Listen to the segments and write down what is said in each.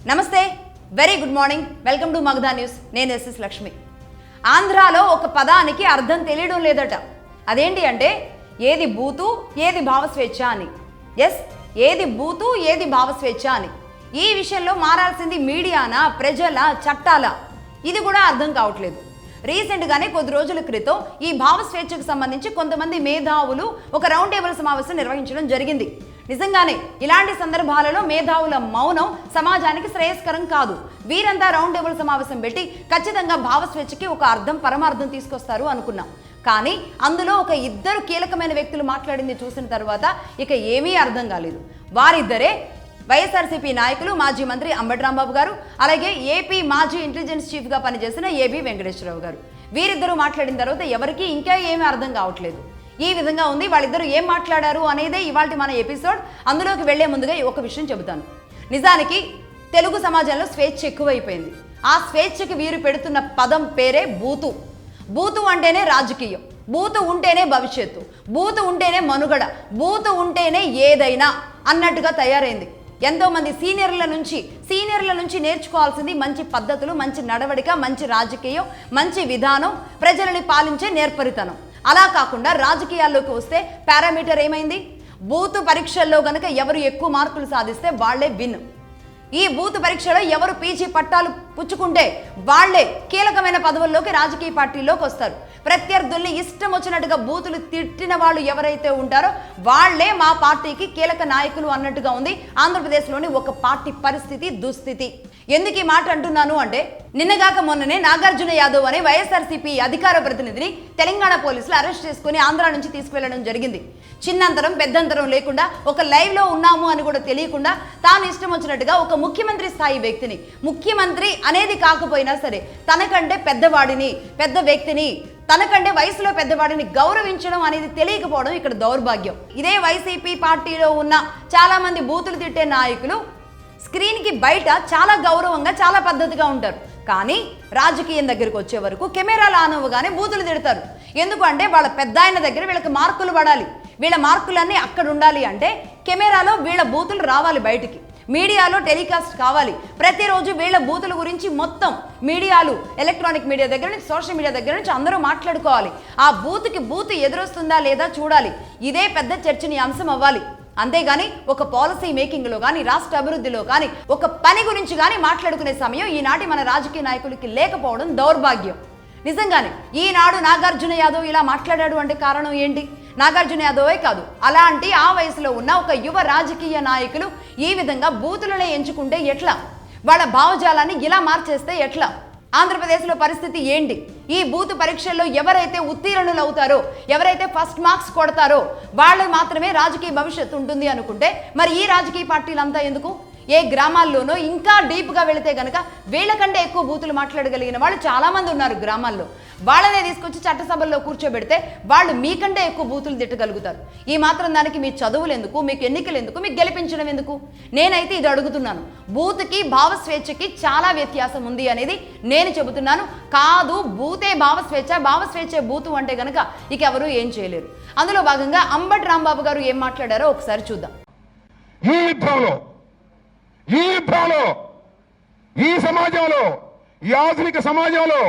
నమస్తే, very good morning. Welcome to Magadha news. నేను SS Lakshmi. ఆంధ్రాలో ఒక పదానికి అర్థం తెలియడం లేదట. అదేంటి అంటే ఏది బూతు ఏది భావస్వేచ్ఛ అని. ఎస్, ఏది బూతు ఏది భావస్వేచ్ఛ అని. ఈ విషయంలో మారాల్సింది మీడియానా, ప్రజల, చట్టాలా? ఇది కూడా అర్థం కావట్లేదు. రీసెంట్గానే కొద్ది రోజుల క్రితం ఈ భావస్వేచ్ఛకు సంబంధించి కొంతమంది మేధావులు ఒక రౌండ్ టేబుల్ సమావేశం నిర్వహించడం జరిగింది. నిజంగానే ఇలాంటి సందర్భాలలో మేధావుల మౌనం సమాజానికి శ్రేయస్కరం కాదు. వీరంతా రౌండ్ టేబుల్ సమావేశం పెట్టి ఖచ్చితంగా భావస్వేచ్ఛకి ఒక అర్థం, పరమార్థం తీసుకొస్తారు అనుకున్నాం. కానీ అందులో ఒక ఇద్దరు కీలకమైన వ్యక్తులు మాట్లాడింది చూసిన తర్వాత ఇక ఏమీ అర్థం కాలేదు. వారిద్దరే వైఎస్ఆర్సీపీ నాయకులు, మాజీ మంత్రి అంబటి రాంబాబు గారు, అలాగే ఏపీ మాజీ ఇంటెలిజెన్స్ చీఫ్గా పనిచేసిన ఏబీ వెంకటేశ్వరరావు గారు. వీరిద్దరూ మాట్లాడిన తర్వాత ఎవరికి ఇంకా ఏమీ అర్థం కావట్లేదు. ఈ విధంగా ఉంది. వాళ్ళిద్దరూ ఏం మాట్లాడారు అనేదే ఇవాళ మన ఎపిసోడ్. అందులోకి వెళ్లే ముందుగా ఒక విషయం చెబుతాను. నిజానికి తెలుగు సమాజంలో స్వేచ్ఛ ఎక్కువైపోయింది. ఆ స్వేచ్ఛకి వీరు పెడుతున్న పదం పేరే బూతు. బూతు అంటేనే రాజకీయం, బూతు ఉంటేనే భవిష్యత్తు, బూతు ఉంటేనే మనుగడ, బూతు ఉంటేనే ఏదైనా అన్నట్టుగా తయారైంది. ఎంతో మంది సీనియర్ల నుంచి నేర్చుకోవాల్సింది మంచి పద్ధతులు, మంచి నడవడిక, మంచి రాజకీయం, మంచి విధానం, ప్రజలని పాలించే నేర్పరితనం. అలా కాకుండా రాజకీయాల్లోకి వస్తే పారామీటర్ ఏమైంది? బూతు పరీక్షల్లో గనక ఎవరు ఎక్కువ మార్కులు సాధిస్తే వాళ్లే విన్. ఈ బూతు పరీక్షలో ఎవరు పీజీ పట్టాలు పుచ్చుకుంటే వాళ్లే కీలకమైన పదవుల్లోకి, రాజకీయ పార్టీల్లోకి వస్తారు. ప్రత్యర్థుల్ని ఇష్టం వచ్చినట్టుగా బూతులు తిట్టిన వాళ్ళు ఎవరైతే ఉంటారో వాళ్లే మా పార్టీకి కీలక నాయకులు అన్నట్టుగా ఉంది ఆంధ్రప్రదేశ్లోని ఒక పార్టీ పరిస్థితి, దుస్థితి. ఎందుకు ఈ మాట అంటున్నాను అంటే, నిన్నగాక మొన్ననే నాగార్జున యాదవ్ అనే వైఎస్ఆర్సీపీ అధికార ప్రతినిధిని తెలంగాణ పోలీసులు అరెస్ట్ చేసుకుని ఆంధ్ర నుంచి తీసుకువెళ్లడం జరిగింది. చిన్నంతరం పెద్దంతరం లేకుండా, ఒక లైవ్లో ఉన్నాము అని కూడా తెలియకుండా తాను ఇష్టం వచ్చినట్టుగా ఒక ముఖ్యమంత్రి స్థాయి వ్యక్తిని, ముఖ్యమంత్రి అనేది కాకపోయినా సరే తనకంటే పెద్దవాడిని, పెద్ద వ్యక్తిని, తనకంటే వయసులో పెద్దవాడిని గౌరవించడం అనేది తెలియకపోవడం ఇక్కడ దౌర్భాగ్యం. ఇదే వైసీపీ పార్టీలో ఉన్న చాలా మంది బూతులు తిట్టే నాయకులు స్క్రీన్కి బయట చాలా గౌరవంగా, చాలా పద్ధతిగా ఉంటారు. కానీ రాజకీయం దగ్గరికి వచ్చే వరకు కెమెరాలు ఆన్ అవ్వగానే బూతులు తిడతారు. ఎందుకు అంటే వాళ్ళ పెద్ద ఆయన దగ్గర వీళ్ళకి మార్కులు పడాలి, వీళ్ళ మార్కులన్నీ అక్కడ ఉండాలి అంటే కెమెరాలో వీళ్ళ బూతులు రావాలి బయటికి, మీడియాలో టెలికాస్ట్ కావాలి. ప్రతిరోజు వీళ్ళ బూతుల గురించి మొత్తం మీడియాలు, ఎలక్ట్రానిక్ మీడియా దగ్గర నుంచి, సోషల్ మీడియా దగ్గర నుంచి అందరూ మాట్లాడుకోవాలి. ఆ బూతుకి బూతు ఎదురొస్తుందా లేదా చూడాలి. ఇదే పెద్ద చర్చనీయాంశం అవ్వాలి. అంతేగాని ఒక పాలసీ మేకింగ్లో కానీ, రాష్ట్ర అభివృద్ధిలో కానీ, ఒక పని గురించి కానీ మాట్లాడుకునే సమయం ఈనాటి మన రాజకీయ నాయకులకి లేకపోవడం దౌర్భాగ్యం. నిజంగానే ఈనాడు నాగార్జున యాదవ్ ఇలా మాట్లాడాడు అంటే కారణం ఏంటి? నాగార్జున యాదవే కాదు, అలాంటి ఆ వయసులో ఉన్న ఒక యువ రాజకీయ నాయకులు ఈ విధంగా బూతులనే ఎంచుకుంటే ఎట్లా? వాళ్ళ భావజాలాన్ని ఇలా మార్చేస్తే ఎట్లా? ఆంధ్రప్రదేశ్లో పరిస్థితి ఏంటి? ఈ బూతు పరీక్షల్లో ఎవరైతే ఉత్తీర్ణులు అవుతారో, ఎవరైతే ఫస్ట్ మార్క్స్ కొడతారో వాళ్ళు మాత్రమే రాజకీయ భవిష్యత్తు ఉంటుంది అనుకుంటే మరి ఈ రాజకీయ పార్టీలంతా ఎందుకు? ఏ గ్రామాల్లోనో ఇంకా డీప్గా వెళితే కనుక వీళ్ళకంటే ఎక్కువ బూతులు మాట్లాడగలిగిన వాళ్ళు చాలామంది ఉన్నారు గ్రామాల్లో. వాళ్ళనే తీసుకొచ్చి చట్టసభల్లో కూర్చోబెడితే వాళ్ళు మీకంటే ఎక్కువ బూతులు తిట్టగలుగుతారు. ఈ మాత్రం దానికి మీ చదువులు ఎందుకు, మీకు ఎన్నికలు ఎందుకు, మీకు గెలిపించడం ఎందుకు? నేనైతే ఇది అడుగుతున్నాను. బూతుకి భావస్వేచ్ఛకి చాలా వ్యత్యాసం ఉంది అనేది నేను చెబుతున్నాను. కాదు బూతే భావస్వేచ్ఛ, భావస్వేచ్ఛ బూతు అంటే కనుక ఇక ఎవరు ఏం చేయలేరు. అందులో భాగంగా అంబటి రాంబాబు గారు ఏం మాట్లాడారో ఒకసారి చూద్దాం. ఈ యుద్ధంలో, ఈ సమాజంలో, ఈ ఆధునిక సమాజంలో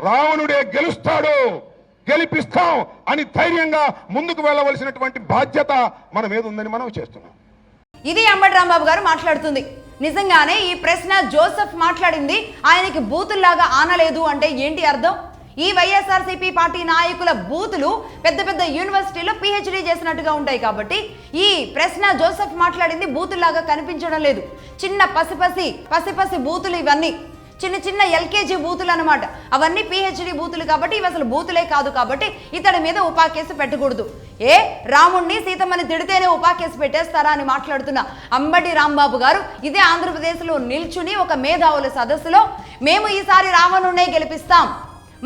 రావణుడే గెలుస్తాడు, గెలిపిస్తాం అని ధైర్యంగా ముందుకు వెళ్ళవలసినటువంటి బాధ్యత మన మీద ఉందని మనం చేస్తున్నాం. ఇది అంబటి రాంబాబు గారు మాట్లాడుతుంది. నిజంగానే ఈ ప్రశ్న జోసెఫ్ మాట్లాడింది ఆయనకి బూతుల్లాగా ఆనలేదు అంటే ఏంటి అర్థం? ఈ వైఎస్ఆర్సీపీ పార్టీ నాయకుల బూతులు పెద్ద పెద్ద యూనివర్సిటీలో పిహెచ్డీ చేసినట్టుగా ఉంటాయి కాబట్టి ఈ ప్రశ్న జోసెఫ్ మాట్లాడింది బూతుల్లాగా కనిపించడం లేదు. చిన్న పసిపసి బూతులు, ఇవన్నీ చిన్న చిన్న ఎల్కేజీ బూతులు అనమాట. అవన్నీ పిహెచ్డీ బూతులు కాబట్టి ఇవి అసలు బూతులే కాదు. కాబట్టి ఇతడి మీద ఉపాకేసు పెట్టకూడదు. రాముణ్ణి, సీతమ్మని తిడితేనే ఉపాకేసు పెట్టేస్తారా అని మాట్లాడుతున్న అంబటి రాంబాబు గారు ఇదే ఆంధ్రప్రదేశ్లో నిల్చుని ఒక మేధావుల సదస్సులో మేము ఈసారి రావణుణ్ణే గెలిపిస్తాం,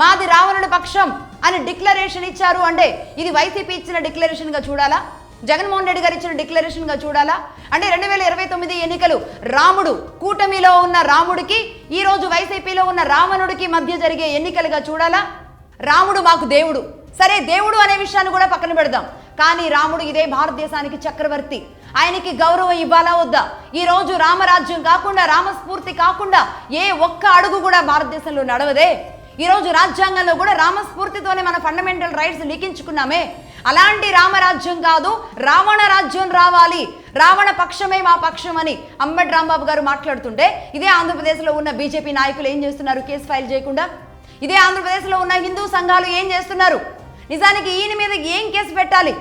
మాది రావణుడి పక్షం అని డిక్లరేషన్ ఇచ్చారు. అంటే ఇది వైసీపీ ఇచ్చిన డిక్లరేషన్గా చూడాలా? జగన్మోహన్ రెడ్డి గారు ఇచ్చిన డిక్లరేషన్గా చూడాలా? అంటే 2029 ఎన్నికలు రాముడు, కూటమిలో ఉన్న రాముడికి, ఈరోజు వైసీపీలో ఉన్న రావణుడికి మధ్య జరిగే ఎన్నికలుగా చూడాలా? రాముడు మాకు దేవుడు, సరే దేవుడు అనే విషయాన్ని కూడా పక్కన పెడదాం. కానీ రాముడు ఇదే భారతదేశానికి చక్రవర్తి. ఆయనకి గౌరవం ఇవ్వాలా వద్దా? ఈ రోజు రామరాజ్యం కాకుండా, రామస్ఫూర్తి కాకుండా ఏ ఒక్క అడుగు కూడా భారతదేశంలో నడవదే. ఈరోజు రాజ్యాంగంలో కూడా రామస్ఫూర్తితోనే మన ఫండమెంటల్ రైట్స్ లిఖించుకున్నామే. అలాంటి రామరాజ్యం కాదు, రావణ రాజ్యం రావాలి, రావణ పక్షమే మా పక్షం అని అంబటి రాంబాబు గారు మాట్లాడుతుంటే, ఇదే ఆంధ్రప్రదేశ్లో ఉన్న బీజేపీ నాయకులు ఏం చేస్తున్నారు? కేసు ఫైల్ చేయకుండా. ఇదే ఆంధ్రప్రదేశ్లో ఉన్న హిందూ సంఘాలు ఏం చేస్తున్నారు? నిజానికి ఈయన మీద ఏం కేసు పెట్టాలి?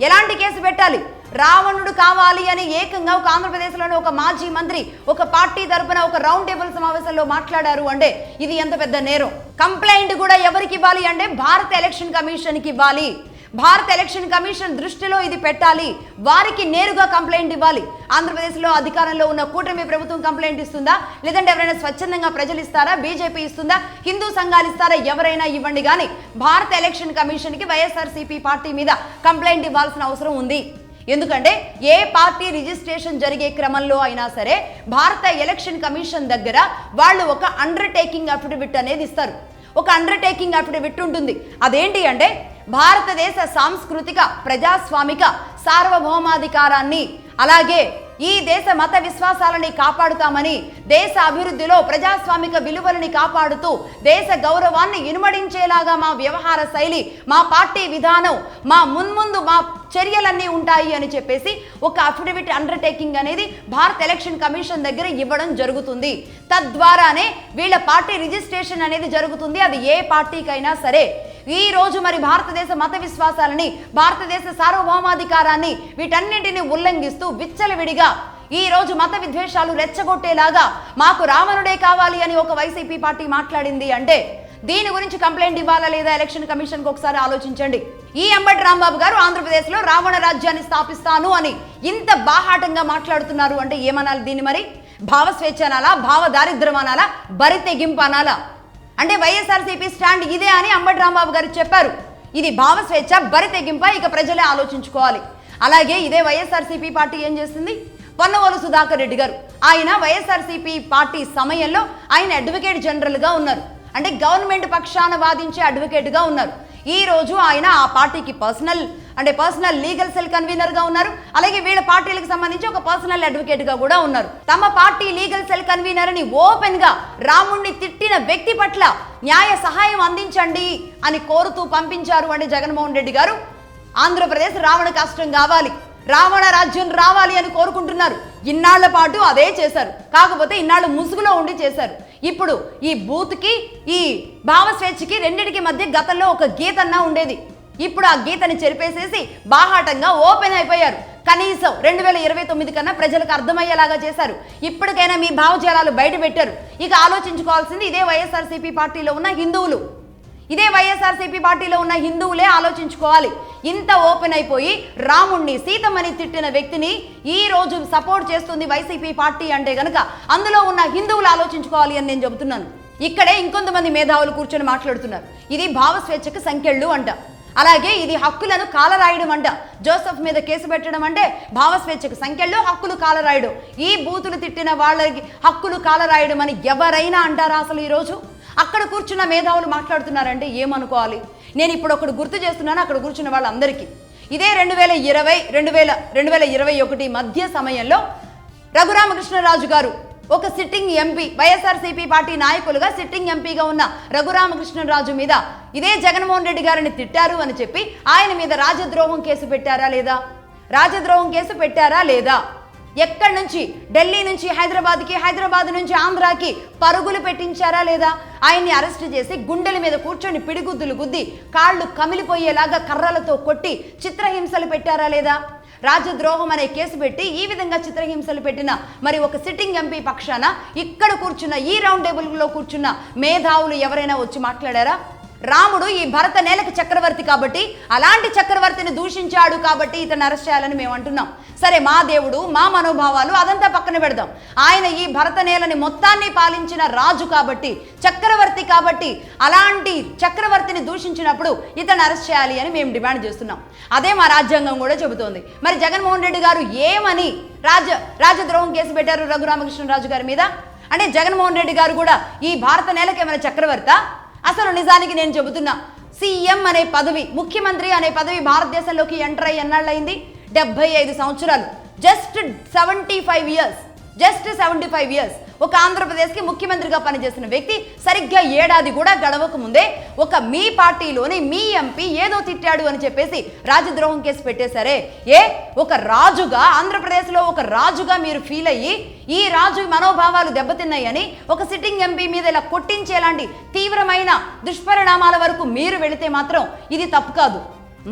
ఎలాంటి కేసు పెట్టాలి? రావణుడు కావాలి అని ఏకంగా ఒక ఆంధ్రప్రదేశ్లోని ఒక మాజీ మంత్రి ఒక పార్టీ తరపున ఒక రౌండ్ టేబుల్ సమావేశంలో మాట్లాడారు అంటే ఇది ఎంత పెద్ద నేరం. కంప్లైంట్ కూడా ఎవరికి ఇవ్వాలి అంటే భారత ఎలక్షన్ కమిషన్కి ఇవ్వాలి. భారత ఎలక్షన్ కమిషన్ దృష్టిలో ఇది పెట్టాలి, వారికి నేరుగా కంప్లైంట్ ఇవ్వాలి. ఆంధ్రప్రదేశ్లో అధికారంలో ఉన్న కూటమి ప్రభుత్వం కంప్లైంట్ ఇస్తుందా, లేదంటే ఎవరైనా స్వచ్ఛందంగా ప్రజలు ఇస్తారా, బీజేపీ ఇస్తుందా, హిందూ సంఘాలు ఇస్తారా, ఎవరైనా ఇవ్వండి. కానీ భారత ఎలక్షన్ కమిషన్కి వైఎస్ఆర్సీపీ పార్టీ మీద కంప్లైంట్ ఇవ్వాల్సిన అవసరం ఉంది. ఎందుకంటే ఏ పార్టీ రిజిస్ట్రేషన్ జరిగే క్రమంలో అయినా సరే భారత ఎలక్షన్ కమిషన్ దగ్గర వాళ్ళు ఒక అండర్టేకింగ్ అఫిడవిట్ అనేది ఇస్తారు. ఒక అండర్టేకింగ్ అఫిడవిట్ ఉంటుంది. అదేంటి అంటే భారతదేశ సాంస్కృతిక, ప్రజాస్వామిక సార్వభౌమాధికారాన్ని, అలాగే ఈ దేశ మత విశ్వాసాలని కాపాడుతామని, దేశ అభివృద్ధిలో ప్రజాస్వామిక విలువలని కాపాడుతూ దేశ గౌరవాన్ని ఇనుమడించేలాగా మా వ్యవహార శైలి, మా పార్టీ విధానం, మా మున్ముందు మా చర్యలన్నీ ఉంటాయి అని చెప్పేసి ఒక అఫిడవిట్ అండర్టేకింగ్ అనేది భారత ఎలక్షన్ కమిషన్ దగ్గర ఇవ్వడం జరుగుతుంది. తద్వారానే వీళ్ళ పార్టీ రిజిస్ట్రేషన్ అనేది జరుగుతుంది. అది ఏ పార్టీకైనా సరే. ఈ రోజు మరి భారతదేశ మత విశ్వాసాలని, భారతదేశ సార్వభౌమాధికారాన్ని వీటన్నింటినీ ఉల్లంఘిస్తూ విచ్చలవిడిగా ఈ రోజు మత విద్వేషాలు రెచ్చగొట్టేలాగా మాకు రావణుడే కావాలి అని ఒక వైసీపీ పార్టీ మాట్లాడింది అంటే దీని గురించి కంప్లైంట్ ఇవ్వాలా లేదా ఎలక్షన్ కమిషన్కి ఒకసారి ఆలోచించండి. ఈ అంబటి రాంబాబు గారు ఆంధ్రప్రదేశ్లో రావణ రాజ్యాన్ని స్థాపిస్తాను అని ఇంత బాహాటంగా మాట్లాడుతున్నారు అంటే ఏమనాలి దీన్ని? మరి భావస్వేచ్ఛ అనాలా, భావ దారిద్ర్యం అనాలా, బరి తెగింపు అనాలా? అంటే వైఎస్ఆర్సీపీ స్టాండ్ ఇదే అని అంబటి రాంబాబు గారు చెప్పారు. ఇది భావస్వేచ్ఛ, బరి తెగింప, ఇక ప్రజలే ఆలోచించుకోవాలి. అలాగే ఇదే వైఎస్ఆర్సీపీ పార్టీ ఏం చేస్తుంది? పొన్నవోలు సుధాకర్ రెడ్డి గారు, ఆయన వైఎస్ఆర్సీపీ పార్టీ సమయంలో ఆయన అడ్వకేట్ జనరల్గా ఉన్నారు. అంటే గవర్నమెంట్ పక్షాన వాదించే అడ్వకేట్గా ఉన్నారు. ఈ రోజు ఆయన ఆ పార్టీకి పర్సనల్ లీగల్ సెల్ కన్వీనర్గా ఉన్నారు. అలాగే వీళ్ళ పార్టీలకు సంబంధించి ఒక పర్సనల్ అడ్వకేట్గా కూడా ఉన్నారు. తమ పార్టీ లీగల్ సెల్ కన్వీనర్ అని ఓపెన్గా రాముణ్ణి తిట్టిన వ్యక్తి పట్ల న్యాయ సహాయం అందించండి అని కోరుతూ పంపించారు. అంటే జగన్మోహన్ రెడ్డి గారు ఆంధ్రప్రదేశ్ రావణ కాష్టం కావాలి, రావణ రాజ్యం రావాలి అని కోరుకుంటున్నారు. ఇన్నాళ్ల పాటు అదే చేశారు. కాకపోతే ఇన్నాళ్ళు ముసుగులో ఉండి చేశారు. ఇప్పుడు ఈ బూత్కి, ఈ భావస్వేచ్ఛకి రెండింటికి మధ్య గతంలో ఒక గీతన్నా ఉండేది. ఇప్పుడు ఆ గీతని చెరిపేసేసి బాహాటంగా ఓపెన్ అయిపోయారు. కనీసం 2029 కన్నా ప్రజలకు అర్థమయ్యేలాగా చేశారు. ఇప్పటికైనా మీ భావజాలాలు బయట పెట్టారు. ఇక ఆలోచించుకోవాల్సింది ఇదే వైఎస్ఆర్సీపీ పార్టీలో ఉన్న హిందువులు. ఇదే వైఎస్ఆర్సీపీ పార్టీలో ఉన్న హిందువులే ఆలోచించుకోవాలి. ఇంత ఓపెన్ అయిపోయి రాముణ్ణి, సీతమ్మని తిట్టిన వ్యక్తిని ఈ రోజు సపోర్ట్ చేస్తుంది వైసీపీ పార్టీ అంటే గనక అందులో ఉన్న హిందువులు ఆలోచించుకోవాలి అని నేను చెబుతున్నాను. ఇక్కడే ఇంకొంతమంది మేధావులు కూర్చొని మాట్లాడుతున్నారు. ఇది భావస్వేచ్ఛకు సంకెళ్ళు అంట, అలాగే ఇది హక్కులను కాలరాయడం అంట. జోసెఫ్ మీద కేసు పెట్టడం అంటే భావస్వేచ్ఛకు సంఖ్యల్లో హక్కులు కాలరాయడం. ఈ బూతులు తిట్టిన వాళ్ళకి హక్కులు కాలరాయడం అని ఎవరైనా అంటారా అసలు? ఈరోజు అక్కడ కూర్చున్న మేధావులు మాట్లాడుతున్నారంటే ఏమనుకోవాలి? నేను ఇప్పుడు ఒకటి గుర్తు చేస్తున్నాను అక్కడ కూర్చున్న వాళ్ళందరికీ. ఇదే 2020-2021 మధ్య సమయంలో రఘురామకృష్ణరాజు గారు ఒక సిట్టింగ్ ఎంపీ, వైఎస్ఆర్సీపీ పార్టీ నాయకులుగా సిట్టింగ్ ఎంపీగా ఉన్న రఘురామకృష్ణరాజు మీద ఇదే జగన్మోహన్ రెడ్డి గారిని తిట్టారు అని చెప్పి ఆయన మీద రాజద్రోహం కేసు పెట్టారా లేదా? రాజద్రోహం కేసు పెట్టారా లేదా? ఎక్కడి నుంచి? ఢిల్లీ నుంచి హైదరాబాద్కి, హైదరాబాద్ నుంచి ఆంధ్రాకి పరుగులు పెట్టించారా లేదా? ఆయన్ని అరెస్ట్ చేసి గుండెల మీద కూర్చొని పిడిగుద్దులు గుద్ది కాళ్ళు కమిలిపోయేలాగా కర్రలతో కొట్టి చిత్రహింసలు పెట్టారా లేదా? రాజద్రోహం అనే కేసు పెట్టి ఈ విధంగా చిత్రహింసలు పెట్టిన మరి ఒక సిట్టింగ్ ఎంపీ పక్షాన ఇక్కడ కూర్చున్న ఈ రౌండ్ టేబుల్లో కూర్చున్న మేధావులు ఎవరైనా వచ్చి మాట్లాడారా? రాముడు ఈ భరత నేలకు చక్రవర్తి కాబట్టి, అలాంటి చక్రవర్తిని దూషించాడు కాబట్టి ఇతను అరెస్ట్ చేయాలని మేము అంటున్నాం. సరే, మా దేవుడు, మా మనోభావాలు అదంతా పక్కన పెడదాం. ఆయన ఈ భరత నేలని మొత్తాన్ని పాలించిన రాజు కాబట్టి, చక్రవర్తి కాబట్టి, అలాంటి చక్రవర్తిని దూషించినప్పుడు ఇతను అరెస్ట్ చేయాలి అని మేము డిమాండ్ చేస్తున్నాం. అదే మా రాజ్యాంగం కూడా చెబుతోంది. మరి జగన్మోహన్ రెడ్డి గారు ఏమని రాజద్రోహం కేసు పెట్టారు రఘురామకృష్ణరాజు గారి మీద? అంటే జగన్మోహన్ రెడ్డి గారు కూడా ఈ భారత నేలకు ఏమైనా చక్రవర్తా? అసలు నిజానికి నేను చెబుతున్నా, సీఎం అనే పదవి, ముఖ్యమంత్రి అనే పదవి భారతదేశంలోకి ఎంటర్ అయ్యి ఎన్నాళ్ళయింది? 75 సంవత్సరాలు. జస్ట్ 75 ఇయర్స్ ఒక ఆంధ్రప్రదేశ్కి ముఖ్యమంత్రిగా పనిచేసిన వ్యక్తి సరిగ్గా ఏడాది కూడా గడవక ముందే ఒక మీ పార్టీలోని మీ ఎంపీ ఏదో తిట్టాడు అని చెప్పేసి రాజద్రోహం కేసు పెట్టేశారే. ఒక రాజుగా ఆంధ్రప్రదేశ్లో ఒక రాజుగా మీరు ఫీల్ అయ్యి ఈ రాజు మనోభావాలు దెబ్బతిన్నాయని ఒక సిట్టింగ్ ఎంపీ మీద ఇలా కొట్టించేలాంటి తీవ్రమైన దుష్పరిణామాల వరకు మీరు వెళితే మాత్రం ఇది తప్పు కాదు.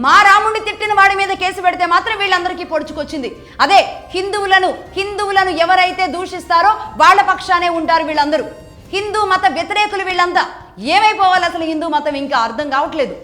మా రాముడిని తిట్టిన వాడి మీద కేసు పెడితే మాత్రం వీళ్ళందరికీ పొడుచుకొచ్చింది. అదే హిందువులను ఎవరైతే దూషిస్తారో వాళ్ళ పక్షానే ఉంటారు వీళ్ళందరూ. హిందూ మత వ్యతిరేకులు వీళ్ళంతా. ఏమైపోవాలి అసలు హిందూ మతం ఇంకా అర్థం కావట్లేదు.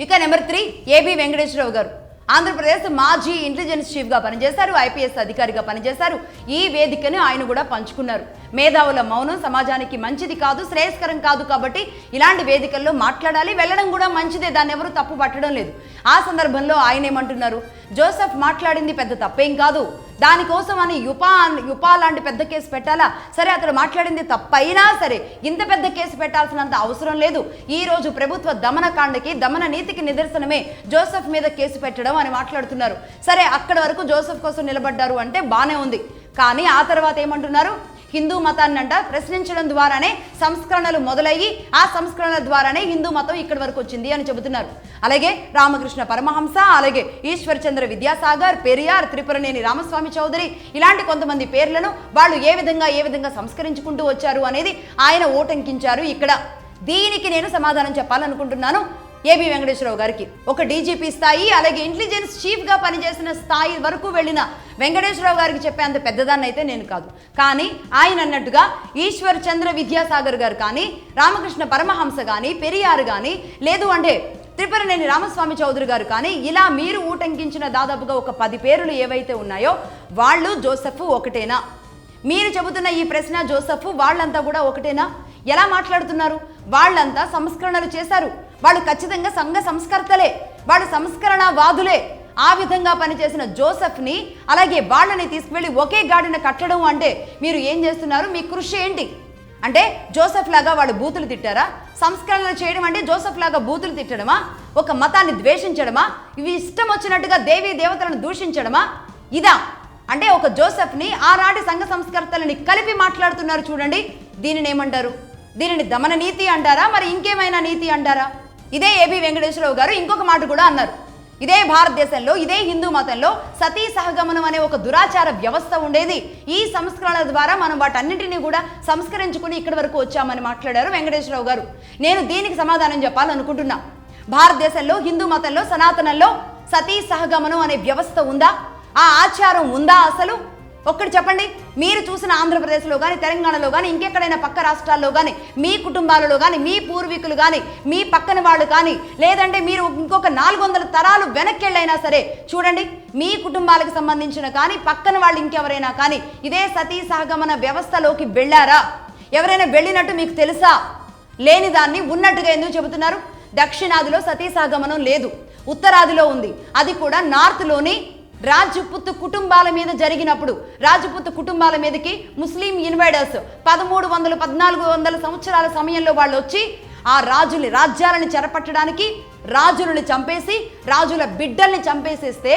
ఇక నెంబర్ 3 ఏబి వెంకటేశ్వరరావు గారు ఆంధ్రప్రదేశ్ మాజీ ఇంటెలిజెన్స్ చీఫ్గా పనిచేశారు, ఐపీఎస్ అధికారిగా పనిచేశారు. ఈ వేదికను ఆయన కూడా పంచుకున్నారు. మేధావుల మౌనం సమాజానికి మంచిది కాదు, శ్రేయస్కరం కాదు, కాబట్టి ఇలాంటి వేదికల్లో మాట్లాడాలి, వెళ్ళడం కూడా మంచిదే, దాన్ని ఎవరు తప్పు పట్టడం లేదు. ఆ సందర్భంలో ఆయన ఏమంటున్నారు, జోసెఫ్ మాట్లాడింది పెద్ద తప్పేం కాదు, దానికోసం అని యుపా లాంటి పెద్ద కేసు పెట్టాలా? సరే, అతడు మాట్లాడింది తప్పైనా సరే ఇంత పెద్ద కేసు పెట్టాల్సినంత అవసరం లేదు. ఈ రోజు ప్రభుత్వ దమనకాండకి దమన నీతికి నిదర్శనమే జోసెఫ్ మీద కేసు పెట్టడం అని మాట్లాడుతున్నారు. సరే, అక్కడి వరకు జోసెఫ్ కోసం నిలబడ్డారు అంటే బానే ఉంది. కానీ ఆ తర్వాత ఏమంటున్నారు, హిందూ మతాన్ని అంట ప్రశ్నించడం ద్వారానే సంస్కరణలు మొదలయ్యి ఆ సంస్కరణల ద్వారానే హిందూ మతం ఇక్కడి వరకు వచ్చింది అని చెబుతున్నారు. అలాగే రామకృష్ణ పరమహంస, అలాగే ఈశ్వర్ చంద్ర విద్యాసాగర్, పెరియార్, త్రిపురనేని రామస్వామి చౌదరి, ఇలాంటి కొంతమంది పేర్లను వాళ్ళు ఏ విధంగా సంస్కరించుకుంటూ వచ్చారు అనేది ఆయన ఓటంకించారు. ఇక్కడ దీనికి నేను సమాధానం చెప్పాలనుకుంటున్నాను ఏబి వెంకటేశ్వరరావు గారికి. ఒక డీజీపీ స్థాయి, అలాగే ఇంటెలిజెన్స్ చీఫ్గా పనిచేసిన స్థాయి వరకు వెళ్ళిన వెంకటేశ్వరరావు గారికి చెప్పేంత పెద్దదాన్ని అయితే నేను కాదు. కానీ ఆయన అన్నట్టుగా ఈశ్వర్ చంద్ర విద్యాసాగర్ గారు కానీ, రామకృష్ణ పరమహంస కానీ, పెరియార్ కానీ, లేదు అంటే త్రిపురనేని రామస్వామి చౌదరి గారు కానీ, ఇలా మీరు ఊటంకించిన దాదాపుగా ఒక 10 పేర్లు ఏవైతే ఉన్నాయో వాళ్ళు జోసెఫ్ ఒకటేనా? మీరు చెబుతున్న ఈ ప్రశ్న జోసెఫ్ వాళ్ళంతా కూడా ఒకటేనా? ఎలా మాట్లాడుతున్నారు? వాళ్ళంతా సంస్కరణలు చేశారు, వాళ్ళు ఖచ్చితంగా సంఘ సంస్కర్తలే, వాళ్ళు సంస్కరణవాదులే. ఆ విధంగా పనిచేసిన జోసెఫ్ని అలాగే వాళ్ళని తీసుకువెళ్ళి ఒకే గాడిన కట్టడం అంటే మీరు ఏం చేస్తున్నారు? మీ కృషి ఏంటి? అంటే జోసెఫ్ లాగా వాళ్ళు బూతులు తిట్టారా? సంస్కరణలు చేయడం అంటే జోసెఫ్ లాగా బూతులు తిట్టడమా? ఒక మతాన్ని ద్వేషించడమా? ఇవి ఇష్టం వచ్చినట్టుగా దేవీ దేవతలను దూషించడమా? ఇదా అంటే ఒక జోసెఫ్ని ఆనాటి సంఘ సంస్కర్తలని కలిపి మాట్లాడుతున్నారు చూడండి. దీనిని ఏమంటారు? దీనిని దమన నీతి అంటారా, మరి ఇంకేమైనా నీతి అంటారా? ఇదే ఏబి వెంకటేశ్వరరావు గారు ఇంకొక మాట కూడా అన్నారు. ఇదే భారతదేశంలో, ఇదే హిందూ మతంలో సతీ సహగమనం అనే ఒక దురాచార వ్యవస్థ ఉండేది. ఈ సంస్కరణల ద్వారా మనం వాటన్నింటినీ కూడా సంస్కరించుకుని ఇక్కడి వరకు వచ్చామని మాట్లాడారు వెంకటేశ్వరరావు గారు. నేను దీనికి సమాధానం చెప్పాలనుకుంటున్నా. భారతదేశంలో హిందూ మతంలో సనాతనంలో సతీ సహగమనం అనే వ్యవస్థ ఉందా? ఆ ఆచారం ఉందా అసలు? ఒక్కటి చెప్పండి. మీరు చూసిన ఆంధ్రప్రదేశ్లో కానీ, తెలంగాణలో కానీ, ఇంకెక్కడైనా పక్క రాష్ట్రాల్లో కానీ, మీ కుటుంబాలలో కానీ, మీ పూర్వీకులు కానీ, మీ పక్కన వాళ్ళు కానీ, లేదంటే మీరు ఇంకొక 400 తరాలు వెనక్కి వెళ్ళైనా సరే చూడండి, మీ కుటుంబాలకు సంబంధించిన కానీ, పక్కన వాళ్ళు ఇంకెవరైనా కానీ ఇదే సతీ సహగమన వ్యవస్థలోకి వెళ్ళారా? ఎవరైనా వెళ్ళినట్టు మీకు తెలుసా? లేని దాన్ని ఉన్నట్టుగా ఎందుకు చెబుతున్నారు? దక్షిణాదిలో సతీ సహగమనం లేదు, ఉత్తరాదిలో ఉంది. అది కూడా నార్త్లోని రాజ్పుత్ కుటుంబాల మీద జరిగినప్పుడు, రాజ్పుత్ కుటుంబాల మీదకి ముస్లిం ఇన్వైడర్స్ 1300-1400 సంవత్సరాల సమయంలో వాళ్ళు వచ్చి ఆ రాజ్యాలను చెరపట్టడానికి రాజులను చంపేసి రాజుల బిడ్డల్ని చంపేసేస్తే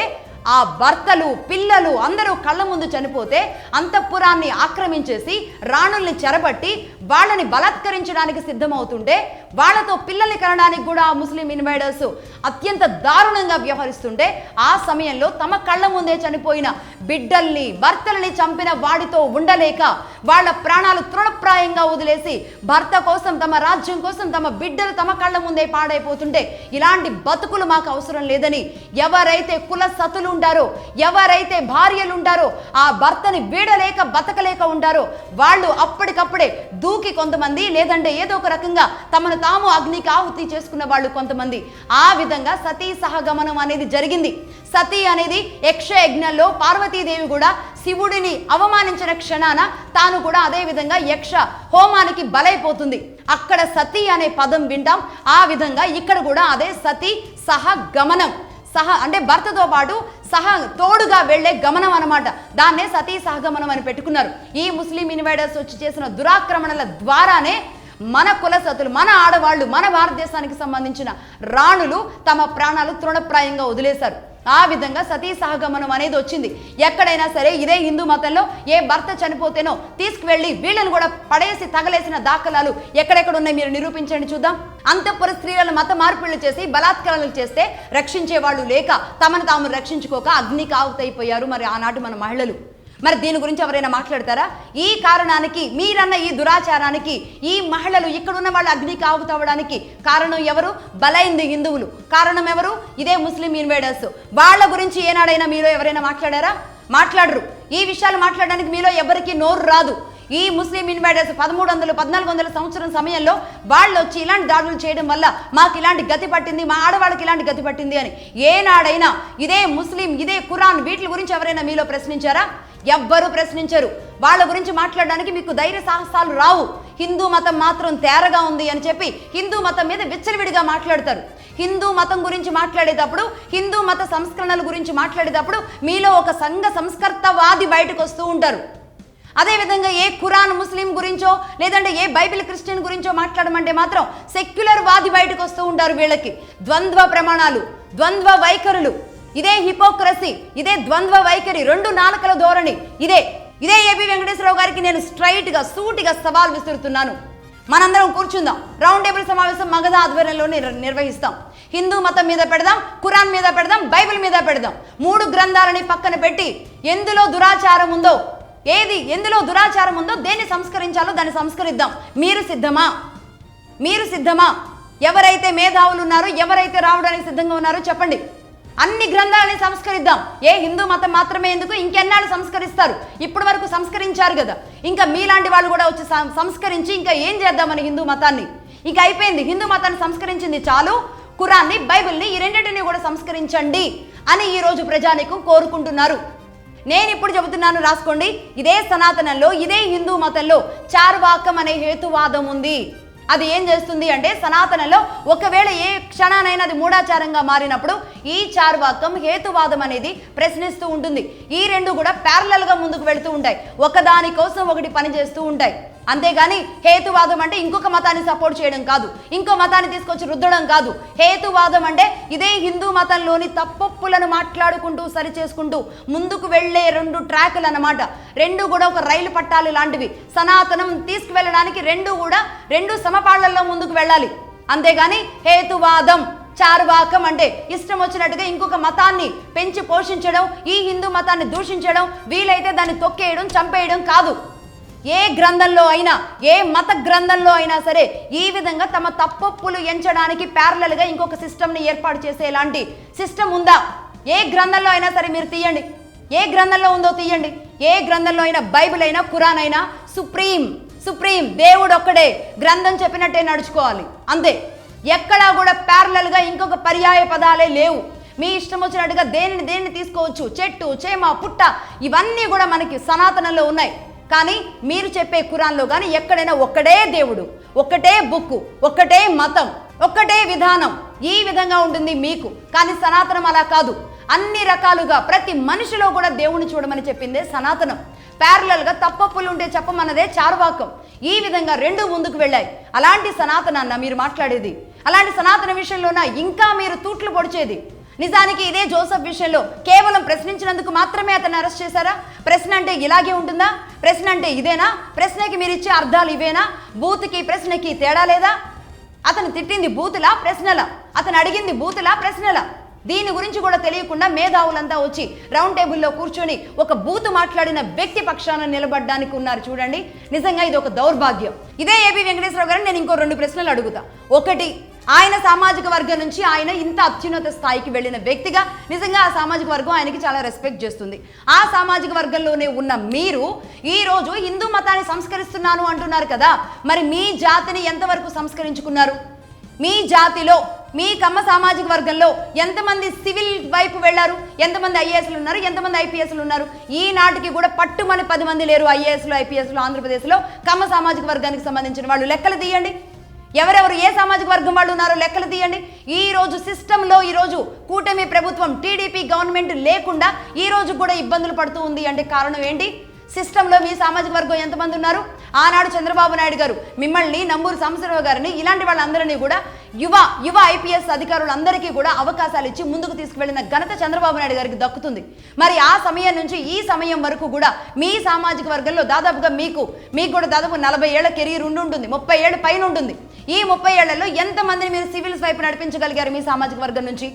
ఆ భర్తలు పిల్లలు అందరూ కళ్ళ ముందు చనిపోతే అంతఃపురాన్ని ఆక్రమించేసి రాణుల్ని చెరబట్టి వాళ్ళని బలాత్కరించడానికి సిద్ధమవుతుంటే వాళ్ళతో పిల్లల్ని కనడానికి కూడా ముస్లిం ఇన్వైడర్స్ అత్యంత దారుణంగా వ్యవహరిస్తుంటే ఆ సమయంలో తమ కళ్ళ ముందే చనిపోయిన బిడ్డల్ని భర్తల్ని చంపిన వాడితో ఉండలేక వాళ్ళ ప్రాణాలు తృణప్రాయంగా వదిలేసి భర్త కోసం, తమ రాజ్యం కోసం తమ బిడ్డలు తమ కళ్ళ ముందే పాడైపోతుంటే ఇలాంటి బతుకులు మాకు అవసరం లేదని ఎవరైతే కుల సతులు ఉంటారో, ఎవరైతే భార్యలు ఉంటారో, ఆ భర్తని వీడలేక బతకలేక ఉంటారో వాళ్ళు అప్పటికప్పుడే దూకి కొంతమంది, లేదంటే ఏదో ఒక రకంగా తమను తాము అగ్నికి ఆహుతి చేసుకున్న వాళ్ళు కొంతమంది. ఆ విధంగా సతీ సహగమనం అనేది జరిగింది. సతీ అనేది యక్ష యజ్ఞంలో పార్వతీదేవి కూడా శివుడిని అవమానించిన క్షణాన తాను కూడా అదే విధంగా యక్ష హోమానికి బలైపోతుంది. అక్కడ సతీ అనే పదం వింటాం. ఆ విధంగా ఇక్కడ కూడా అదే సతీ సహగమనం. అంటే భర్తతో పాటు తోడుగా వెళ్లే గమనం అన్నమాట. దాన్నే సతీ సహగమనం అని పెట్టుకున్నారు. ఈ ముస్లిం ఇన్వైడర్స్ వచ్చి చేసిన దురాక్రమణల ద్వారానే మన కులసతులు, మన ఆడవాళ్ళు, మన భారతదేశానికి సంబంధించిన రాణులు తమ ప్రాణాలు తృణప్రాయంగా వదిలేశారు. ఆ విధంగా సతీ సహగమనం అనేది వచ్చింది. ఎక్కడైనా సరే ఇదే హిందూ మతంలో ఏ భర్త చనిపోతేనో తీసుకువెళ్ళి వీళ్ళని కూడా పడేసి తగలేసిన దాఖలాలు ఎక్కడెక్కడ ఉన్నాయి మీరు నిరూపించండి చూద్దాం. అంతఃపుర స్త్రీలను మత మార్పిళ్లు చేసి బలాత్కారాలు చేస్తే రక్షించే వాళ్ళు లేక తమను తాము రక్షించుకోక అగ్నికి ఆహుతైపోయారు మరి ఆనాటి మన మహిళలు. మరి దీని గురించి ఎవరైనా మాట్లాడతారా? ఈ కారణానికి, మీరన్న ఈ దురాచారానికి, ఈ మహిళలు ఇక్కడున్న వాళ్ళు అగ్నికి ఆహుతవడానికి కారణం ఎవరు? బలైంది హిందువులు. కారణం ఎవరు? ఇదే ముస్లిం ఇన్వేడర్స్. వాళ్ళ గురించి ఏనాడైనా మీలో ఎవరైనా మాట్లాడారా? మాట్లాడరు. ఈ విషయాలు మాట్లాడడానికి మీలో ఎవరికి నోరు రాదు. ఈ ముస్లిం ఇన్వేడర్స్ 1300, 1400 సంవత్సరం సమయంలో వాళ్ళు వచ్చి ఇలాంటి దాడులు చేయడం వల్ల మాకు ఇలాంటి గతి పట్టింది, మా ఆడవాళ్ళకి ఇలాంటి గతి పట్టింది అని ఏనాడైనా ఇదే ముస్లిం, ఇదే ఖురాన్ వీటి గురించి ఎవరైనా మీలో ప్రశ్నించారా? ఎవ్వరూ ప్రశ్నించరు. వాళ్ళ గురించి మాట్లాడడానికి మీకు ధైర్య సాహసాలు రావు. హిందూ మతం మాత్రం తేరగా ఉంది అని చెప్పి హిందూ మతం మీద విచ్చలవిడిగా మాట్లాడతారు. హిందూ మతం గురించి మాట్లాడేటప్పుడు, హిందూ మత సంస్కరణల గురించి మాట్లాడేటప్పుడు మీలో ఒక సంఘ సంస్కర్తవాది బయటకు వస్తూ ఉంటారు. అదేవిధంగా ఏ ఖురాన్ ముస్లిం గురించో లేదంటే ఏ బైబిల్ క్రిస్టియన్ గురించో మాట్లాడమంటే మాత్రం సెక్యులర్ వాది బయటకు వస్తూ ఉంటారు. వీళ్ళకి ద్వంద్వ ప్రమాణాలు, ద్వంద్వ వైఖరులు, ఇదే హిపోక్రసీ, ఇదే ద్వంద్వ వైఖరి, రెండు నాలుకల ధోరణి, ఇదే ఏబి వెంకటేశ్వరరావు గారికి నేను స్ట్రైట్గా సూటిగా సవాల్ విసురుతున్నాను. మనందరం కూర్చుందాం, రౌండ్ టేబుల్ సమావేశం మగధ ఆధ్వర్యంలో నిర్వహిస్తాం. హిందూ మతం మీద పెడదాం, ఖురాన్ మీద పెడదాం, బైబిల్ మీద పెడదాం. 3 గ్రంథాలని పక్కన పెట్టి ఎందులో దురాచారం ఉందో, ఎందులో దురాచారం ఉందో దేన్ని సంస్కరించాలో దాన్ని సంస్కరిద్దాం. మీరు సిద్ధమా? మీరు సిద్ధమా? ఎవరైతే మేధావులు ఉన్నారో, ఎవరైతే రావడానికి సిద్ధంగా ఉన్నారో చెప్పండి. అన్ని గ్రంథాలని సంస్కరిద్దాం. ఏ హిందూ మతం మాత్రమే ఎందుకు, ఇంకెన్నాళ్ళు సంస్కరిస్తారు? ఇప్పటి వరకు సంస్కరించారు కదా, ఇంకా మీలాంటి వాళ్ళు కూడా వచ్చి సంస్కరించి ఇంకా ఏం చేద్దామని హిందూ మతాన్ని? ఇంకా అయిపోయింది, హిందూ మతాన్ని సంస్కరించింది చాలు. ఖురాన్ని, బైబిల్ని ఈ రెండింటిని కూడా సంస్కరించండి అని ఈరోజు ప్రజానీకం కోరుకుంటున్నారు. నేను ఇప్పుడు చెబుతున్నాను, రాసుకోండి. ఇదే సనాతనంలో, ఇదే హిందూ మతంలో చార్వాకం అనే హేతువాదం ఉంది. అది ఏం చేస్తుంది అంటే, సనాతనంలో ఒకవేళ ఏ క్షణానైనా అది మూఢాచారంగా మారినప్పుడు ఈ చార్వాకం హేతువాదం అనేది ప్రశ్నిస్తూ ఉంటుంది. ఈ రెండు కూడా ప్యారలల్గా ముందుకు వెళుతూ ఉంటాయి, ఒకదాని కోసం ఒకటి పనిచేస్తూ ఉంటాయి. అంతేగాని హేతువాదం అంటే ఇంకొక మతాన్ని సపోర్ట్ చేయడం కాదు, ఇంకో మతాన్ని తీసుకొచ్చి రుద్దడం కాదు. హేతువాదం అంటే ఇదే హిందూ మతంలోని తప్పొప్పులను మాట్లాడుకుంటూ సరిచేసుకుంటూ ముందుకు వెళ్లే 2 ట్రాకులు అన్నమాట. రెండు కూడా ఒక రైలు పట్టాలు లాంటివి. సనాతనం తీసుకువెళ్ళడానికి రెండు సమపాళ్లలో ముందుకు వెళ్ళాలి. అంతేగాని హేతువాదం, చార్వాకం అంటే ఇష్టం వచ్చినట్టుగా ఇంకొక మతాన్ని పెంచి పోషించడం, ఈ హిందూ మతాన్ని దూషించడం, వీలైతే దాన్ని తొక్కేయడం, చంపేయడం కాదు. ఏ గ్రంథంలో అయినా, ఏ మత గ్రంథంలో అయినా సరే ఈ విధంగా తమ తప్పొప్పులు ఎంచడానికి ప్యారలల్గా ఇంకొక సిస్టమ్ని ఏర్పాటు చేసే ఇలాంటి సిస్టమ్ ఉందా? ఏ గ్రంథంలో అయినా సరే మీరు తీయండి, ఏ గ్రంథంలో ఉందో తీయండి. ఏ గ్రంథంలో అయినా, బైబిల్ అయినా, ఖురాన్ అయినా సుప్రీం దేవుడు ఒక్కడే, గ్రంథం చెప్పినట్టే నడుచుకోవాలి, అంతే. ఎక్కడా కూడా ప్యారలల్గా ఇంకొక పర్యాయ పదాలే లేవు. మీ ఇష్టం వచ్చినట్టుగా దేనిని తీసుకోవచ్చు. చెట్టు, చేమ, పుట్ట ఇవన్నీ కూడా మనకి సనాతనంలో ఉన్నాయి. కానీ మీరు చెప్పే ఖురాన్లో కానీ ఎక్కడైనా ఒక్కడే దేవుడు, ఒక్కటే బుక్కు, ఒక్కటే మతం, ఒక్కటే విధానం, ఈ విధంగా ఉంటుంది మీకు. కానీ సనాతనం అలా కాదు. అన్ని రకాలుగా ప్రతి మనిషిలో కూడా దేవుని చూడమని చెప్పిందే సనాతనం. ప్యారలల్గా తప్పప్పులు ఉంటే చెప్పమన్నదే చార్వాకం. ఈ విధంగా 2 ముందుకు వెళ్ళాయి. అలాంటి సనాతనాన్న మీరు మాట్లాడేది, అలాంటి సనాతన విషయంలోన ఇంకా మీరు తూట్లు పొడిచేది. నిజానికి ఇదే జోసెఫ్ విషయంలో కేవలం ప్రశ్నించినందుకు మాత్రమే అతన్ని అరెస్ట్ చేశారా? ప్రశ్న అంటే ఇలాగే ఉంటుందా? ప్రశ్న అంటే ఇదేనా? ప్రశ్నకి మీరు ఇచ్చే అర్థాలు ఇవేనా? బూత్కి ప్రశ్నకి తేడా లేదా? అతను తిట్టింది బూతులా, ప్రశ్నలా? అతను అడిగింది బూతులా, ప్రశ్నలా? దీని గురించి కూడా తెలియకుండా మేధావులంతా వచ్చి రౌండ్ టేబుల్లో కూర్చొని ఒక బూతు మాట్లాడిన వ్యక్తి పక్షాన నిలబడడానికి ఉన్నారు. చూడండి, నిజంగా ఇది ఒక దౌర్భాగ్యం. ఇదే ఏబి వెంకటేశ్వరరావు గారిని నేను ఇంకో 2 ప్రశ్నలు అడుగుతా. ఒకటి, ఆయన సామాజిక వర్గం నుంచి ఆయన ఇంత అత్యున్నత స్థాయికి వెళ్ళిన వ్యక్తిగా నిజంగా ఆ సామాజిక వర్గం ఆయనకి చాలా రెస్పెక్ట్ చేస్తుంది. ఆ సామాజిక వర్గంలోనే ఉన్న మీరు ఈరోజు హిందూ మతాన్ని సంస్కరిస్తున్నాను అంటున్నారు కదా, మరి మీ జాతిని ఎంతవరకు సంస్కరించుకున్నారు? మీ జాతిలో, మీ కమ్మ సామాజిక వర్గంలో ఎంతమంది సివిల్ వైపు వెళ్లారు? ఎంతమంది ఐఏఎస్లు ఉన్నారు? ఎంతమంది ఐపీఎస్లు ఉన్నారు? ఈనాటికి కూడా పట్టుమని 10 మంది లేరు ఐఏఎస్లు, ఐపీఎస్లు ఆంధ్రప్రదేశ్లో కమ్మ సామాజిక వర్గానికి సంబంధించిన వాళ్ళు. లెక్కలు తీయండి, ఎవరెవరు ఏ సామాజిక వర్గం వాళ్ళు ఉన్నారో లెక్కలు తీయండి. ఈ రోజు సిస్టంలో ఈరోజు కూటమి ప్రభుత్వం, టీడీపీ గవర్నమెంట్ లేకుండా ఈ రోజు కూడా ఇబ్బందులు పడుతూ ఉంది అంటే కారణం ఏంటి? సిస్టంలో మీ సామాజిక వర్గం ఎంతమంది ఉన్నారు? ఆనాడు చంద్రబాబు నాయుడు గారు మిమ్మల్ని, నంబూరు సాంబశివరావు గారిని, ఇలాంటి వాళ్ళందరినీ కూడా యువ ఐపీఎస్ అధికారులందరికీ కూడా అవకాశాలు ఇచ్చి ముందుకు తీసుకువెళ్లిన ఘనత చంద్రబాబు నాయుడు గారికి దక్కుతుంది. మరి ఆ సమయం నుంచి ఈ సమయం వరకు కూడా మీ సామాజిక వర్గంలో దాదాపుగా మీకు కూడా దాదాపు 40 ఏళ్ల కెరీర్ ఉంటుంది, 30 ఏళ్ళ పైన ఉంటుంది. ఈ 30 ఏళ్లలో ఎంతమందిని మీరు సివిల్స్ వైపు నడిపించగలిగారు? మీ సామాజిక వర్గం నుంచి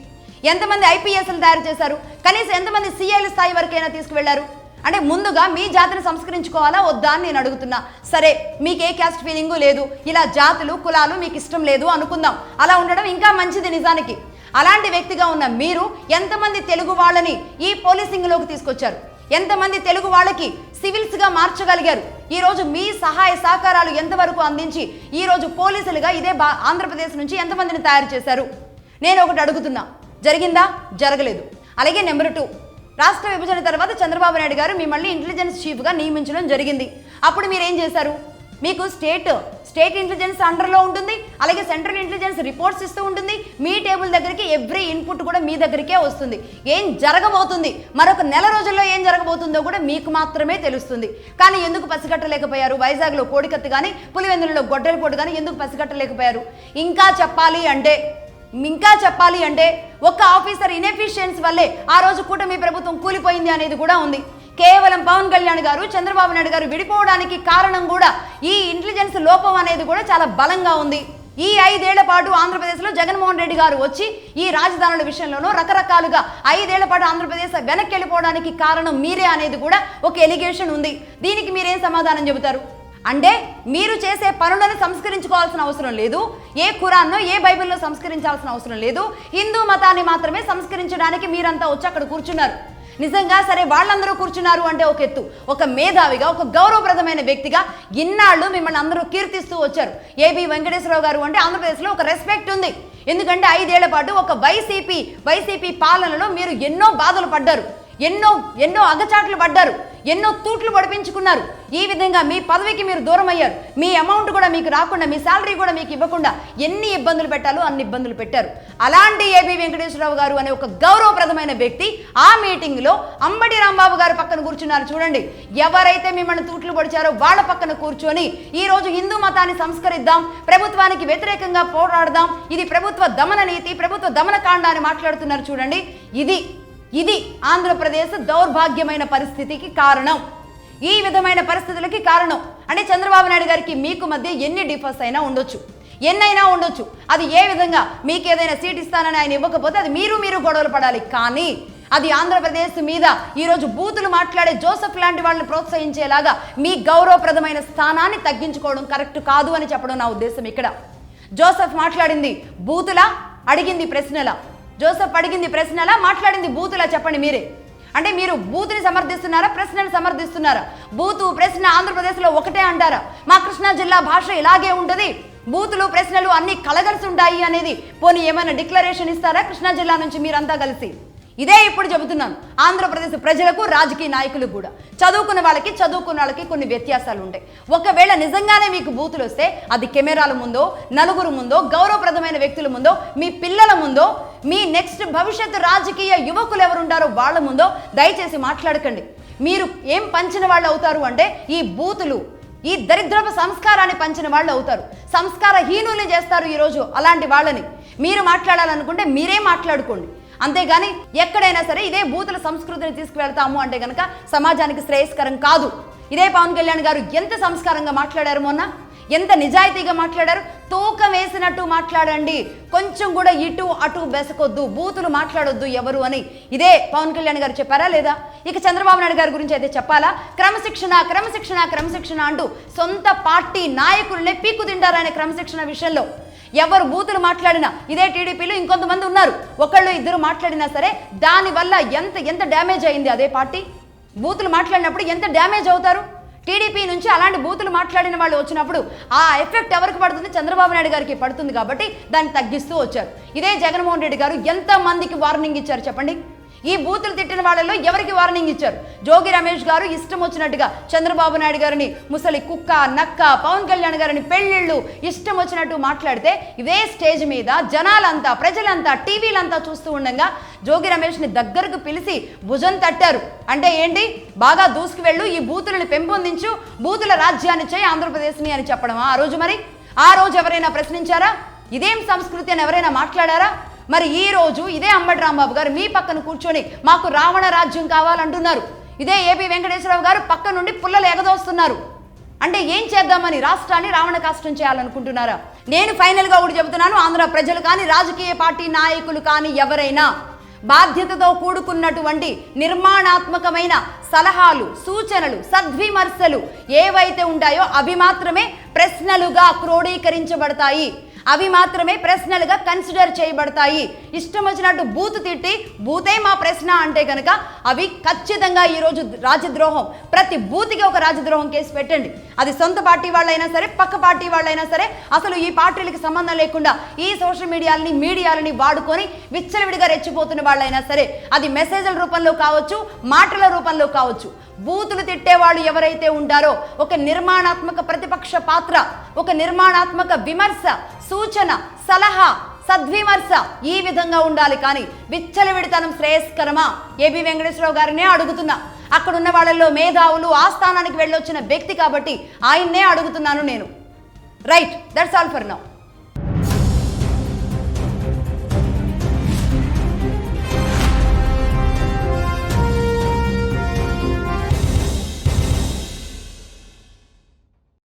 ఎంతమంది ఐపీఎస్లు తయారు చేశారు? కనీసం ఎంతమంది సిఐల స్థాయి వరకైనా తీసుకువెళ్లారు? అంటే ముందుగా మీ జాతిని సంస్కరించుకోవాలా వద్దా అని నేను అడుగుతున్నా. సరే, మీకు ఏ క్యాస్ట్ ఫీలింగు లేదు, ఇలా జాతులు కులాలు మీకు ఇష్టం లేదు అనుకుందాం, అలా ఉండడం ఇంకా మంచిది. నిజానికి అలాంటి వ్యక్తిగా ఉన్న మీరు ఎంతమంది తెలుగు వాళ్ళని ఈ పోలీసింగ్లోకి తీసుకొచ్చారు? ఎంతమంది తెలుగు వాళ్ళకి సివిల్స్గా మార్చగలిగారు? ఈరోజు మీ సహాయ సహకారాలు ఎంతవరకు అందించి ఈరోజు పోలీసులుగా ఇదే ఆంధ్రప్రదేశ్ నుంచి ఎంతమందిని తయారు చేశారు? నేను ఒకటి అడుగుతున్నా, జరిగిందా? జరగలేదు. అలాగే నెంబర్ 2, రాష్ట్ర విభజన తర్వాత చంద్రబాబు నాయుడు గారు మిమ్మల్ని ఇంటెలిజెన్స్ చీఫ్గా నియమించడం జరిగింది. అప్పుడు మీరు ఏం చేశారు? మీకు స్టేట్ ఇంటెలిజెన్స్ అండర్లో ఉంటుంది, అలాగే సెంట్రల్ ఇంటెలిజెన్స్ రిపోర్ట్స్ ఇస్తూ ఉంటుంది. మీ టేబుల్ దగ్గరికి ఎవ్రీ ఇన్పుట్ కూడా మీ దగ్గరికే వస్తుంది. ఏం జరగబోతుంది, మరొక నెల రోజుల్లో ఏం జరగబోతుందో కూడా మీకు మాత్రమే తెలుస్తుంది. కానీ ఎందుకు పసిగట్టలేకపోయారు? వైజాగ్లో కోడికత్తి కానీ, పులివెందులలో గొడ్డలిపోటు కానీ ఎందుకు పసిగట్టలేకపోయారు? ఇంకా చెప్పాలి అంటే ఒక్క ఆఫీసర్ ఇన్ఎఫిషియన్సీ వల్లే ఆ రోజు కూటమి ప్రభుత్వం కూలిపోయింది అనేది కూడా ఉంది. కేవలం పవన్ కళ్యాణ్ గారు, చంద్రబాబు నాయుడు గారు విడిపోవడానికి కారణం కూడా ఈ ఇంటెలిజెన్స్ లోపం అనేది కూడా చాలా బలంగా ఉంది. ఈ 5 ఏళ్ల పాటు ఆంధ్రప్రదేశ్లో జగన్మోహన్ రెడ్డి గారు వచ్చి ఈ రాజధానుల విషయంలోనూ రకరకాలుగా 5 ఏళ్ల పాటు ఆంధ్రప్రదేశ్ వెనక్కి వెళ్ళిపోవడానికి కారణం మీరే అనేది కూడా ఒక ఎలిగేషన్ ఉంది. దీనికి మీరేం సమాధానం చెబుతారు? అంటే మీరు చేసే పనులను సంస్కరించుకోవాల్సిన అవసరం లేదు, ఏ ఖురాన్నో ఏ బైబిల్లో సంస్కరించాల్సిన అవసరం లేదు, హిందూ మతాన్ని మాత్రమే సంస్కరించడానికి మీరంతా వచ్చి అక్కడ కూర్చున్నారు. నిజంగా సరే, వాళ్ళందరూ కూర్చున్నారు అంటే ఒక ఎత్తు. ఒక మేధావిగా, ఒక గౌరవప్రదమైన వ్యక్తిగా ఇన్నాళ్ళు మిమ్మల్ని అందరూ కీర్తిస్తూ వచ్చారు. ఏబి వెంకటేశ్వరరావు గారు అంటే ఆంధ్రప్రదేశ్లో ఒక రెస్పెక్ట్ ఉంది. ఎందుకంటే 5 ఏళ్ల పాటు ఒక వైసీపీ పాలనలో మీరు ఎన్నో బాధలు పడ్డారు, ఎన్నో అగచాట్లు పడ్డారు, ఎన్నో తూట్లు పడిపించుకున్నారు. ఈ విధంగా మీ పదవికి మీరు దూరం అయ్యారు. మీ అమౌంట్ కూడా మీకు రాకుండా, మీ శాలరీ కూడా మీకు ఇవ్వకుండా ఎన్ని ఇబ్బందులు పెట్టాలో అన్ని ఇబ్బందులు పెట్టారు. అలాంటి ఏబి వెంకటేశ్వరరావు గారు అనే ఒక గౌరవప్రదమైన వ్యక్తి ఆ మీటింగ్లో అంబటి రాంబాబు గారు పక్కన కూర్చున్నారు. చూడండి, ఎవరైతే మిమ్మల్ని తూట్లు పొడిచారో వాళ్ళ పక్కన కూర్చొని ఈ రోజు హిందూ మతాన్ని సంస్కరిద్దాం, ప్రభుత్వానికి వ్యతిరేకంగా పోరాడదాం, ఇది ప్రభుత్వ దమన నీతి, ప్రభుత్వ దమనకాండ అని మాట్లాడుతున్నారు. చూడండి, ఇది ఆంధ్రప్రదేశ్ దౌర్భాగ్యమైన పరిస్థితికి కారణం. ఈ విధమైన పరిస్థితులకి కారణం అంటే చంద్రబాబు నాయుడు గారికి మీకు మధ్య ఎన్ని డిఫర్స్ అయినా ఉండొచ్చు, ఎన్నైనా ఉండొచ్చు. అది ఏ విధంగా, మీకు ఏదైనా సీట్ ఇస్తానని ఆయన ఇవ్వకపోతే అది మీరు గొడవలు పడాలి. కానీ అది ఆంధ్రప్రదేశ్ మీద ఈరోజు బూతులు మాట్లాడే జోసెఫ్ లాంటి వాళ్ళని ప్రోత్సహించేలాగా మీ గౌరవప్రదమైన స్థానాన్ని తగ్గించుకోవడం కరెక్ట్ కాదు అని చెప్పడం నా ఉద్దేశం. ఇక్కడ జోసెఫ్ మాట్లాడింది బూతులా, అడిగింది ప్రశ్నలా? జోసెఫ్ అడిగింది ప్రశ్నలా, మాట్లాడింది బూతులా? చెప్పండి మీరే. అంటే మీరు బూతుని సమర్థిస్తున్నారా, ప్రశ్నను సమర్థిస్తున్నారా? బూతు ప్రశ్న ఆంధ్రప్రదేశ్లో ఒకటే అంటారా? మా కృష్ణా జిల్లా భాష ఇలాగే ఉంటుంది, బూతులు ప్రశ్నలు అన్ని కలగలిసి ఉంటాయి అనేది పోనీ ఏమైనా డిక్లరేషన్ ఇస్తారా కృష్ణా జిల్లా నుంచి మీరంతా కలిసి? ఇదే ఇప్పుడు చెబుతున్నాను. ఆంధ్రప్రదేశ్ ప్రజలకు, రాజకీయ నాయకులు కూడా, చదువుకున్న వాళ్ళకి కొన్ని వ్యత్యాసాలు ఉంటాయి. ఒకవేళ నిజంగానే మీకు బూతులు వస్తే అది కెమెరాల ముందో, నలుగురు ముందో, గౌరవప్రదమైన వ్యక్తుల ముందో, మీ పిల్లల ముందో, మీ నెక్స్ట్ భవిష్యత్తు రాజకీయ యువకులు ఎవరుంటారో వాళ్ళ ముందో దయచేసి మాట్లాడకండి. మీరు ఏం పంచిన వాళ్ళు అవుతారు అంటే ఈ బూతులు, ఈ దరిద్రపు సంస్కారాన్ని పంచిన వాళ్ళు అవుతారు, సంస్కారహీనుల్ని చేస్తారు ఈరోజు అలాంటి వాళ్ళని. మీరు మాట్లాడాలనుకుంటే మీరే మాట్లాడుకోండి, అంతేగాని ఎక్కడైనా సరే ఇదే బూతుల సంస్కృతిని తీసుకువెళ్తాము అంటే కనుక సమాజానికి శ్రేయస్కరం కాదు. ఇదే పవన్ కళ్యాణ్ గారు ఎంత సంస్కారంగా మాట్లాడారు, మొన్న ఎంత నిజాయితీగా మాట్లాడారు. తూకం వేసినట్టు మాట్లాడండి, కొంచెం కూడా ఇటు అటు బెసకొద్దు, బూతులు మాట్లాడొద్దు ఎవరు అని ఇదే పవన్ కళ్యాణ్ గారు చెప్పారా లేదా? ఇక చంద్రబాబు నాయుడు గారి గురించి అయితే చెప్పాలా? క్రమశిక్షణ అంటూ సొంత పార్టీ నాయకులనే పీక్కు తింటారనే క్రమశిక్షణ విషయంలో ఎవరు బూతులు మాట్లాడినా, ఇదే టీడీపీలో ఇంకొంతమంది ఉన్నారు, ఒకళ్ళు ఇద్దరు మాట్లాడినా సరే దానివల్ల ఎంత డ్యామేజ్ అయింది అదే పార్టీ. బూతులు మాట్లాడినప్పుడు ఎంత డ్యామేజ్ అవుతారు. టీడీపీ నుంచి అలాంటి బూతులు మాట్లాడిన వాళ్ళు వచ్చినప్పుడు ఆ ఎఫెక్ట్ ఎవరికి పడుతుంది? చంద్రబాబు నాయుడు గారికి పడుతుంది. కాబట్టి దాన్ని తగ్గిస్తూ వచ్చారు. ఇదే జగన్మోహన్ రెడ్డి గారు ఎంతమందికి వార్నింగ్ ఇచ్చారు చెప్పండి? ఈ బూతులు తిట్టిన వాళ్ళలో ఎవరికి వార్నింగ్ ఇచ్చారు? జోగి రమేష్ గారు ఇష్టం వచ్చినట్టుగా చంద్రబాబు నాయుడు గారిని ముసలి కుక్క నక్క, పవన్ కళ్యాణ్ గారిని పెళ్ళిళ్ళు ఇష్టం వచ్చినట్టు మాట్లాడితే ఇదే స్టేజ్ మీద జనాలంతా ప్రజలంతా టీవీలంతా చూస్తూ ఉండగా జోగి రమేష్ని దగ్గరకు పిలిచి భుజం తట్టారు. అంటే ఏంటి? బాగా దూసుకు వెళ్ళు, ఈ బూతులను పెంపొందించు, బూతుల రాజ్యాన్ని చేయి ఆంధ్రప్రదేశ్ని అని చెప్పడమా ఆ రోజు? మరి ఆ రోజు ఎవరైనా ప్రశ్నించారా? ఇదేం సంస్కృతి అని ఎవరైనా మాట్లాడారా? మరి ఈ రోజు ఇదే అంబటి రాంబాబు గారు మీ పక్కన కూర్చొని మాకు రావణ రాజ్యం కావాలంటున్నారు. ఇదే ఏపీ వెంకటేశ్వరరావు గారు పక్క నుండి పుల్లలు ఎగదోస్తున్నారు. అంటే ఏం చేద్దామని రాష్ట్రాన్ని రావణ కాష్టం చేయాలనుకుంటున్నారా? నేను ఫైనల్గా ఒకటి చెబుతున్నాను, ఆంధ్ర ప్రజలు కానీ రాజకీయ పార్టీ నాయకులు కానీ ఎవరైనా బాధ్యతతో కూడుకున్నటువంటి నిర్మాణాత్మకమైన సలహాలు, సూచనలు, సద్విమర్శలు ఏవైతే ఉంటాయో అవి మాత్రమే ప్రశ్నలుగా క్రోడీకరించబడతాయి, అవి మాత్రమే ప్రశ్నలుగా కన్సిడర్ చేయబడతాయి. ఇష్టం వచ్చినట్టు బూతు తిట్టి బూతే మా ప్రశ్న అంటే కనుక అవి ఖచ్చితంగా ఈరోజు రాజద్రోహం, ప్రతి బూతికి ఒక రాజద్రోహం కేసు పెట్టండి. అది సొంత పార్టీ వాళ్ళైనా సరే, పక్క పార్టీ వాళ్ళైనా సరే, అసలు ఈ పార్టీలకి సంబంధం లేకుండా ఈ సోషల్ మీడియాలని వాడుకొని విచ్చలవిడిగా రెచ్చిపోతున్న వాళ్ళైనా సరే, అది మెసేజ్ల రూపంలో కావచ్చు, మాటల రూపంలో కావచ్చు, బూతులు తిట్టేవాళ్ళు ఎవరైతే ఉంటారో ఒక నిర్మాణాత్మక ప్రతిపక్ష పాత్ర, ఒక నిర్మాణాత్మక విమర్శ, సూచన, సలహా, సద్విమర్శ ఈ విధంగా ఉండాలి. కానీ విచ్చలవిడితనం శ్రేయస్కరమా? ఏబీ వెంకటేశ్వరరావు గారినే అడుగుతున్నా. అక్కడున్న వాళ్ళల్లో మేధావులు, ఆ స్థానానికి వెళ్ళొచ్చిన వ్యక్తి కాబట్టి ఆయన్నే అడుగుతున్నాను నేను. Right, that's all for now.